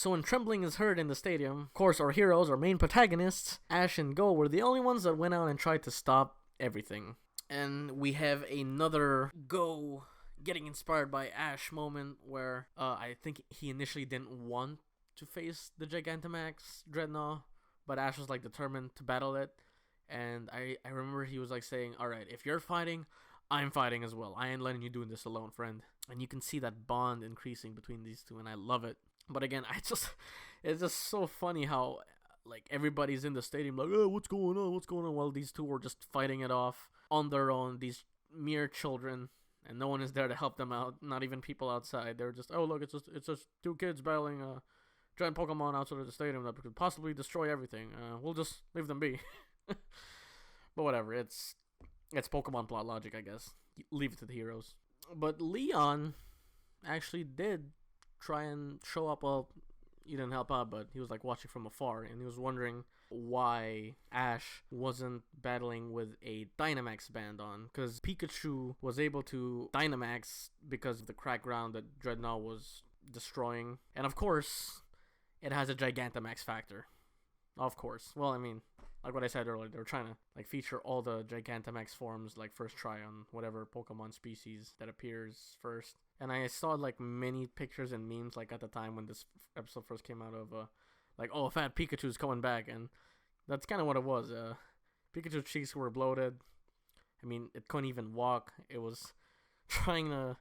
So when trembling is heard in the stadium, of course our heroes, our main protagonists, Ash and Go, were the only ones that went out and tried to stop everything. And we have another Go getting inspired by Ash moment where I think he initially didn't want to face the Gigantamax Dreadnought, but Ash was like determined to battle it. And I remember he was like saying, alright, if you're fighting, I'm fighting as well. I ain't letting you do this alone, friend. And you can see that bond increasing between these two, and I love it. But again, it's just so funny how like everybody's in the stadium like, oh, what's going on? While these two were just fighting it off on their own, these mere children, and no one is there to help them out, not even people outside. They're just, oh look, it's just two kids battling giant Pokemon outside of the stadium that could possibly destroy everything. We'll just leave them be. But whatever, it's Pokemon plot logic, I guess. Leave it to the heroes. But Leon actually did try and show up. Well, he didn't help out, but he was like watching from afar, and he was wondering why Ash wasn't battling with a Dynamax band on, because Pikachu was able to Dynamax because of the cracked ground that Dreadnought was destroying. And of course, it has a Gigantamax factor. Of course. Well, I mean, like what I said earlier, they were trying to like feature all the Gigantamax forms like first try on whatever Pokemon species that appears first. And I saw like many pictures and memes like at the time when this episode first came out of like, oh, fat Pikachu's coming back, and that's kind of what it was. Pikachu's cheeks were bloated. I mean, it couldn't even walk. It was trying to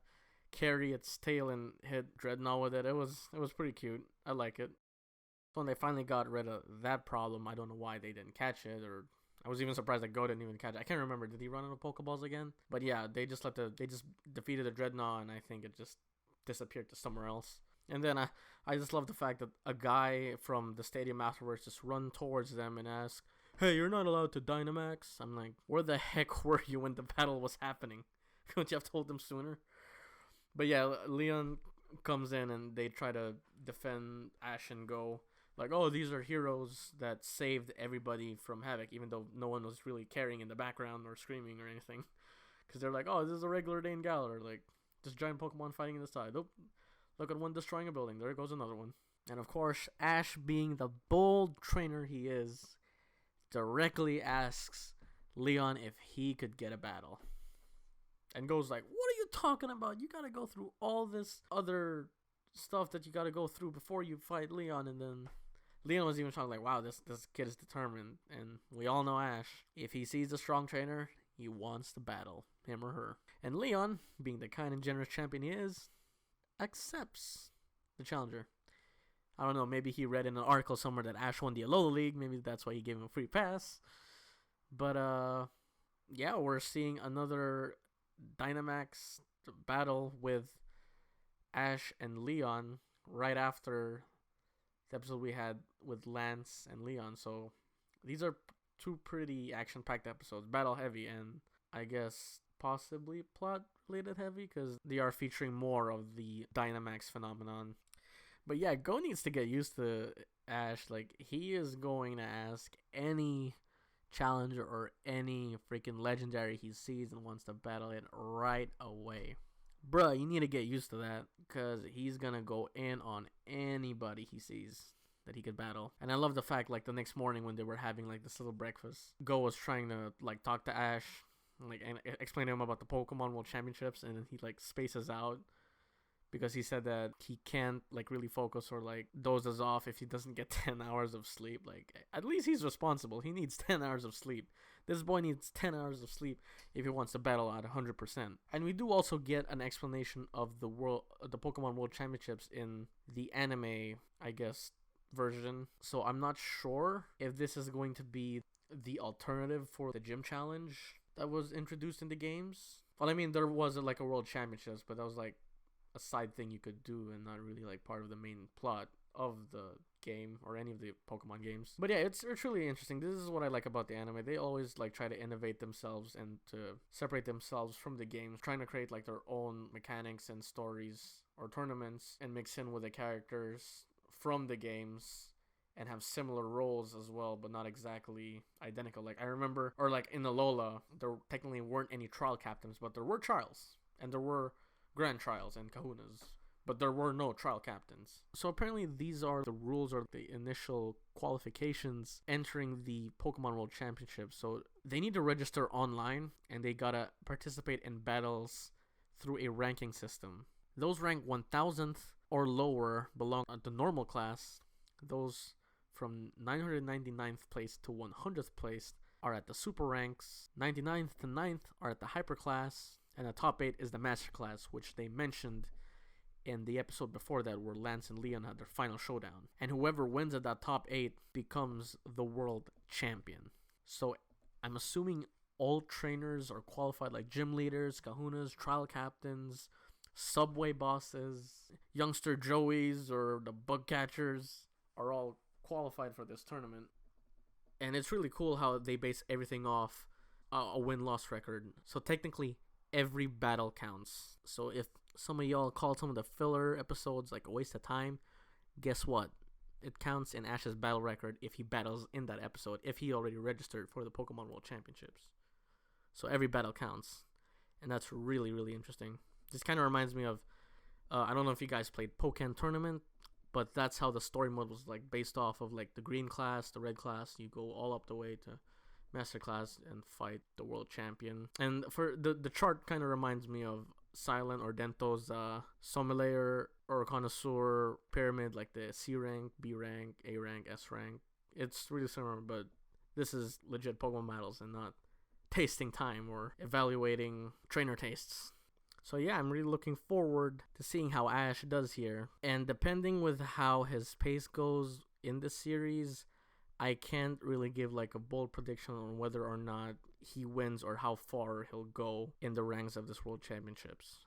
carry its tail and hit Dreadnought with it. It was pretty cute. I like it. So when they finally got rid of that problem, I don't know why they didn't catch it, or I was even surprised that Go didn't even catch it. I can't remember. Did he run out of Pokeballs again? But yeah, they just defeated the Dreadnought, and I think it just disappeared to somewhere else. And then I just love the fact that a guy from the stadium afterwards just run towards them and ask, hey, you're not allowed to Dynamax? I'm like, where the heck were you when the battle was happening? Couldn't you have told them sooner? But yeah, Leon comes in and they try to defend Ash and Go. Like, oh, these are heroes that saved everybody from havoc, even though no one was really caring in the background or screaming or anything. Because they're like, oh, this is a regular day in Galar. Like, just giant Pokemon fighting in the side. Oh, look at one destroying a building. There goes another one. And of course, Ash, being the bold trainer he is, directly asks Leon if he could get a battle. And Go's like, what are you talking about? You gotta go through all this other stuff that you gotta go through before you fight Leon. And then Leon was even talking like, wow, this kid is determined. And we all know Ash. If he sees a strong trainer, he wants to battle him or her. And Leon, being the kind and generous champion he is, accepts the challenger. I don't know, maybe he read in an article somewhere that Ash won the Alola League. Maybe that's why he gave him a free pass. But yeah, we're seeing another Dynamax battle with Ash and Leon right after the episode we had with Lance and Leon. So these are two pretty action-packed episodes, battle heavy, and I guess possibly plot-related heavy, because they are featuring more of the Dynamax phenomenon. But yeah, Go needs to get used to Ash. Like, he is going to ask any challenger or any freaking legendary he sees and wants to battle it right away. Bruh, you need to get used to that, because he's gonna go in on anybody he sees that he could battle. And I love the fact, like, the next morning when they were having like this little breakfast, Go was trying to like talk to Ash, like, and explain to him about the Pokemon World Championships, and then he like spaces out because he said that he can't like really focus or like dozes off if he doesn't get 10 hours of sleep. Like, at least he's responsible. He needs 10 hours of sleep. This boy needs 10 hours of sleep if he wants to battle at 100%. And we do also get an explanation of the Pokemon World Championships in the anime, I guess, version. So I'm not sure if this is going to be the alternative for the gym challenge that was introduced in the games. Well, I mean, there was like a World Championships, but that was like a side thing you could do and not really like part of the main plot of the game or any of the Pokemon games. But yeah, it's really interesting. This is what I like about the anime. They always like try to innovate themselves and to separate themselves from the games, trying to create like their own mechanics and stories or tournaments and mix in with the characters from the games and have similar roles as well, but not exactly identical. Like, I remember, or like in Alola, there technically weren't any trial captains, but there were trials and there were grand trials and kahunas but there were no trial captains. So apparently these are the rules or the initial qualifications entering the Pokemon World Championships. So they need to register online and they gotta participate in battles through a ranking system. Those ranked 1000th or lower belong to the normal class. Those from 999th place to 100th place are at the super ranks. 99th to 9th are at the hyper class. And the top 8 is the master class, which they mentioned in the episode before that where Lance and Leon had their final showdown. And whoever wins at that top 8 becomes the world champion. So I'm assuming all trainers are qualified, like gym leaders, kahunas, trial captains, subway bosses, youngster Joeys, or the bug catchers are all qualified for this tournament. And it's really cool how they base everything off a win-loss record. So technically, every battle counts. So if some of y'all call some of the filler episodes like a waste of time, guess what? It counts in Ash's battle record if he battles in that episode, if he already registered for the Pokemon World Championships. So every battle counts. And that's really, really interesting. This kind of reminds me of, I don't know if you guys played Pokémon Tournament, but that's how the story mode was like based off of like the green class, the red class. You go all up the way to master class and fight the world champion. And for the chart kind of reminds me of Silent or Dento's sommelier or connoisseur pyramid, like the C rank, B rank, A rank, S rank. It's really similar, but this is legit Pokemon battles and not tasting time or evaluating trainer tastes. So yeah, I'm really looking forward to seeing how Ash does here. And depending with how his pace goes in this series, I can't really give like a bold prediction on whether or not he wins or how far he'll go in the ranks of this World Championships.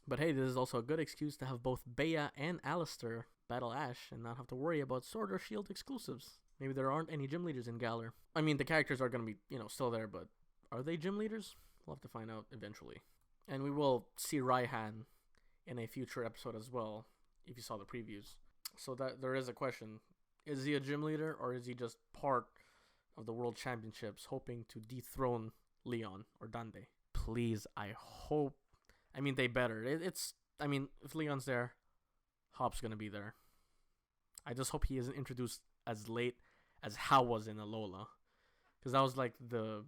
But hey, this is also a good excuse to have both Bea and Alistair battle Ash and not have to worry about Sword or Shield exclusives. Maybe there aren't any gym leaders in Galar. I mean, the characters are going to be, still there, but are they gym leaders? We'll have to find out eventually. And we will see Raihan in a future episode as well, if you saw the previews. So that there is a question. Is he a gym leader or is he just part of the World Championships hoping to dethrone Leon or Dande? Please, I hope. I mean, they better. If Leon's there, Hop's going to be there. I just hope he isn't introduced as late as Hao was in Alola. Because that was like the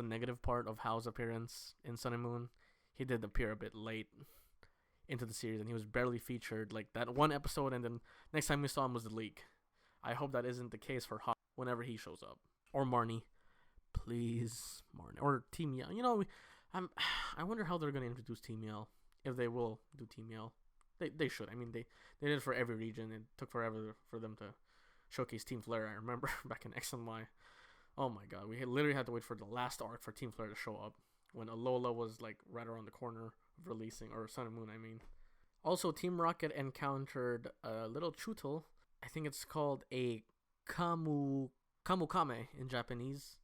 negative part of Hao's appearance in Sun and Moon. He did appear a bit late into the series and he was barely featured like that one episode, and then next time we saw him was the leak. I hope that isn't the case for Hop whenever he shows up. Or Marnie. Please, Marnie. Or Team Yell. I wonder how they're going to introduce Team Yell. If they will do Team Yell. They should. I mean, they did it for every region. It took forever for them to showcase Team Flare. I remember back in X and Y. Oh my god, we literally had to wait for the last arc for Team Flare to show up when Alola was like right around the corner of releasing, or Sun and Moon, I mean. Also, Team Rocket encountered a little Chutel. I think it's called a Kamukame in Japanese.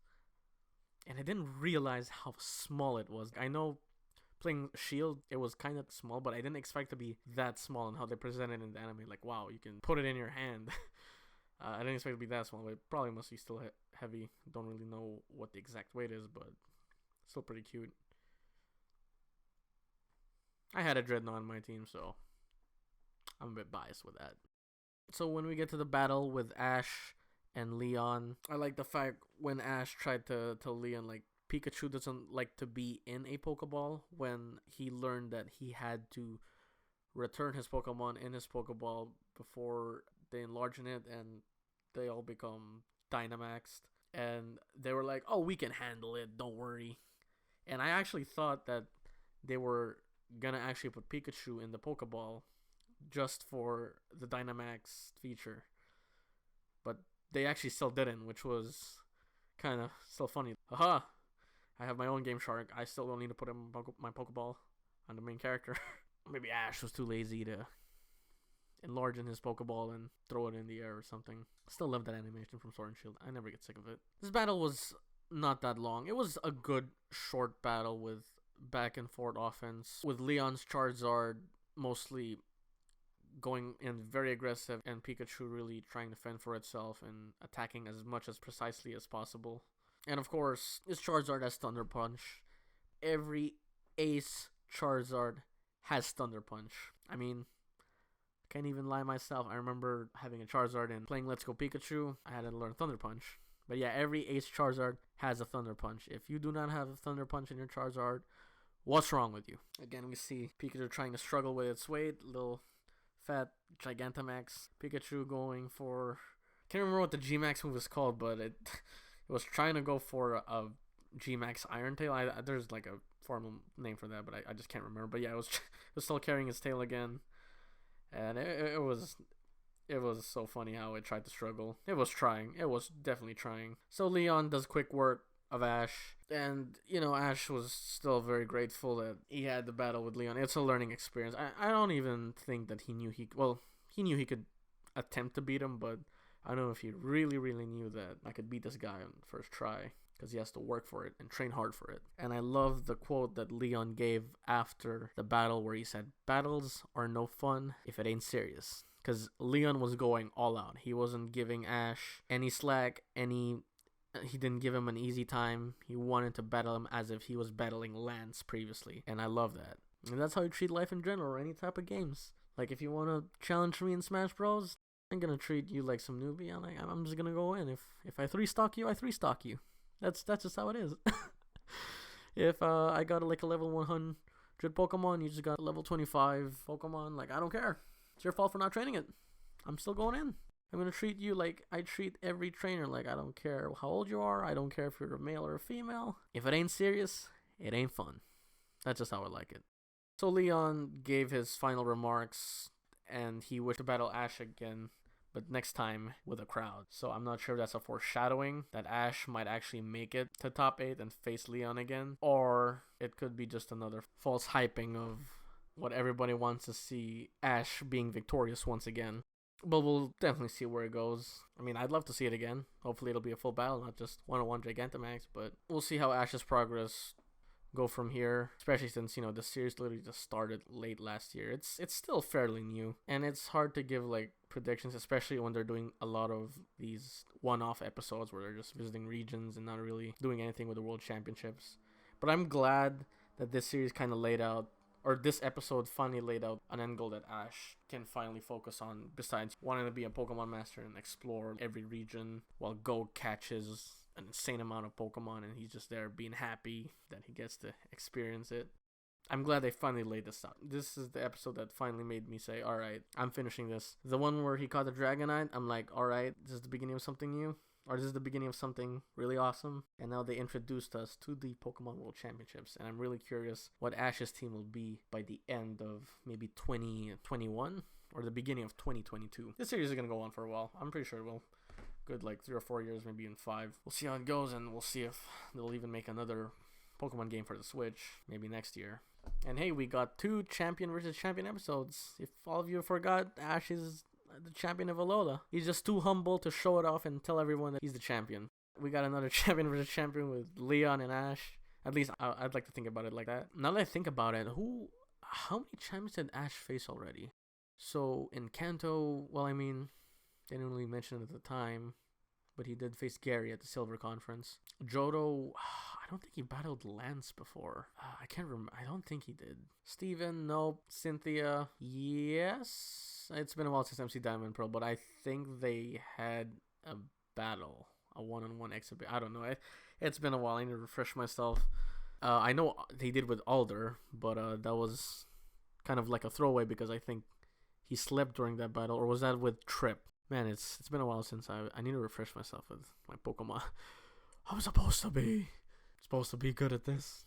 And I didn't realize how small it was. I know playing Shield, it was kind of small, but I didn't expect it to be that small and how they presented it in the anime. Like, wow, you can put it in your hand. I didn't expect it to be that small, but it probably must be still heavy. Don't really know what the exact weight is, but still pretty cute. I had a Dreadnought on my team, so I'm a bit biased with that. So when we get to the battle with Ash and Leon, I like the fact when Ash tried to tell Leon, like, Pikachu doesn't like to be in a Pokeball, when he learned that he had to return his Pokemon in his Pokeball before they enlarge in it and they all become Dynamaxed. And they were like, oh, we can handle it, don't worry. And I actually thought that they were gonna actually put Pikachu in the Pokeball just for the Dynamax feature. But they actually still didn't, which was kind of still funny. Haha, I have my own Game Shark. I still don't need to put my Pokeball on the main character. Maybe Ash was too lazy to enlarge in his Pokeball and throw it in the air or something. Still love that animation from Sword and Shield. I never get sick of it. This battle was not that long. It was a good short battle with back and forth offense, with Leon's Charizard mostly going in very aggressive and Pikachu really trying to fend for itself and attacking as much as precisely as possible. And of course, this Charizard has Thunder Punch. Every Ace Charizard has Thunder Punch. I mean, Can't even lie myself. I remember having a Charizard and playing Let's Go Pikachu. I had to learn Thunder Punch. But yeah, every Ace Charizard has a Thunder Punch. If you do not have a Thunder Punch in your Charizard, what's wrong with you? Again, we see Pikachu trying to struggle with its weight. Little fat Gigantamax Pikachu going for... Can't remember what the G-Max move is called, but it was trying to go for a G-Max Iron Tail. There's like a formal name for that, but I just can't remember. But yeah, it was still carrying its tail again. And it was so funny how it tried to struggle. It was trying. It was definitely trying. So Leon does quick work of Ash. And, Ash was still very grateful that he had the battle with Leon. It's a learning experience. I don't even think that he knew he knew he could attempt to beat him, but I don't know if he really, really knew that I could beat this guy on the first try. Because he has to work for it and train hard for it. And I love the quote that Leon gave after the battle where he said, "Battles are no fun if it ain't serious." Because Leon was going all out. He wasn't giving Ash any slack, he didn't give him an easy time. He wanted to battle him as if he was battling Lance previously. And I love that. And that's how you treat life in general or any type of games. Like if you want to challenge me in Smash Bros, I'm going to treat you like some newbie. I'm just going to go in. If I 3-stock you, I 3-stock you. That's just how it is. If I got like a level 100 Pokemon, you just got a level 25 Pokemon, like I don't care. It's your fault for not training it. I'm still going in. I'm gonna treat you like I treat every trainer. Like I don't care how old you are. I don't care if you're a male or a female. If it ain't serious, it ain't fun. That's just how I like it. So Leon gave his final remarks, and he wished to battle Ash again, but next time with a crowd. So I'm not sure if that's a foreshadowing that Ash might actually make it to top 8 and face Leon again, or it could be just another false hyping of what everybody wants to see, Ash being victorious once again. But we'll definitely see where it goes. I mean, I'd love to see it again. Hopefully it'll be a full battle, not just 1-on-1 Gigantamax, but we'll see how Ash's progress go from here, especially since the series literally just started late last year. It's still fairly new, and it's hard to give like predictions, especially when they're doing a lot of these one-off episodes where they're just visiting regions and not really doing anything with the World Championships. But I'm glad that this series kind of laid out, or this episode finally laid out an end goal that Ash can finally focus on, besides wanting to be a Pokemon master and explore every region, while Go catches an insane amount of Pokemon and he's just there being happy that he gets to experience it. I'm glad they finally laid this out. This is the episode that finally made me say, alright, I'm finishing this. The one where he caught the Dragonite, I'm like, alright, this is the beginning of something new. Or this is the beginning of something really awesome. And now they introduced us to the Pokemon World Championships. And I'm really curious what Ash's team will be by the end of maybe 2021 or the beginning of 2022. This series is going to go on for a while. I'm pretty sure it will. Good like 3 or 4 years, maybe even 5. We'll see how it goes, and we'll see if they'll even make another Pokemon game for the Switch maybe next year. And hey, we got 2 champion versus champion episodes. If all of you forgot, Ash is the champion of Alola. He's just too humble to show it off and tell everyone that he's the champion. We got another champion versus champion with Leon and Ash. At least I'd like to think about it like that. Now that I think about it, how many champions did Ash face already? So in Kanto, well, I mean, they didn't really mention it at the time, but he did face Gary at the Silver Conference. Johto, I don't think he battled Lance before. I can't remember. I don't think he did. Steven, nope. Cynthia, yes. It's been a while since MC Diamond Pearl, but I think they had a battle, a one-on-one exhibit. I don't know. It's been a while. I need to refresh myself. I know they did with Alder, but that was kind of like a throwaway because I think he slept during that battle, or was that with Trip? Man, it's been a while since I need to refresh myself with my Pokemon. I'm supposed to be good at this.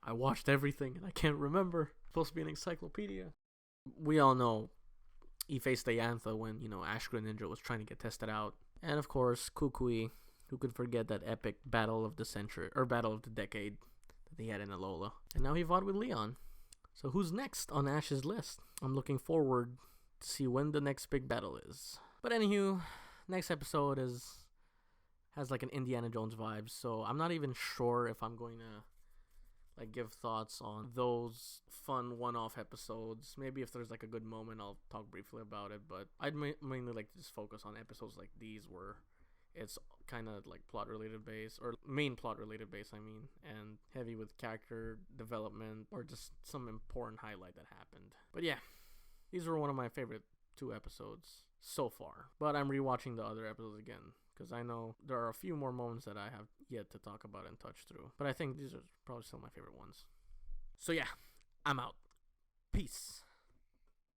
I watched everything and I can't remember. I'm supposed to be an encyclopedia. We all know he faced Diantha when, Ash Greninja was trying to get tested out. And of course, Kukui, who could forget that epic battle of the century, or battle of the decade that they had in Alola. And now he fought with Leon. So who's next on Ash's list? I'm looking forward to see when the next big battle is. But anywho, next episode has like an Indiana Jones vibe, so I'm not even sure if I'm going to like give thoughts on those fun one-off episodes. Maybe if there's like a good moment, I'll talk briefly about it, but I'd mainly like to just focus on episodes like these where it's kind of like plot related base, or main plot related base, and heavy with character development or just some important highlight that happened. But yeah, These were one of my favorite 2 episodes so far. But I'm rewatching the other episodes again, because I know there are a few more moments that I have yet to talk about and touch through. But I think these are probably still my favorite ones. So yeah, I'm out. Peace.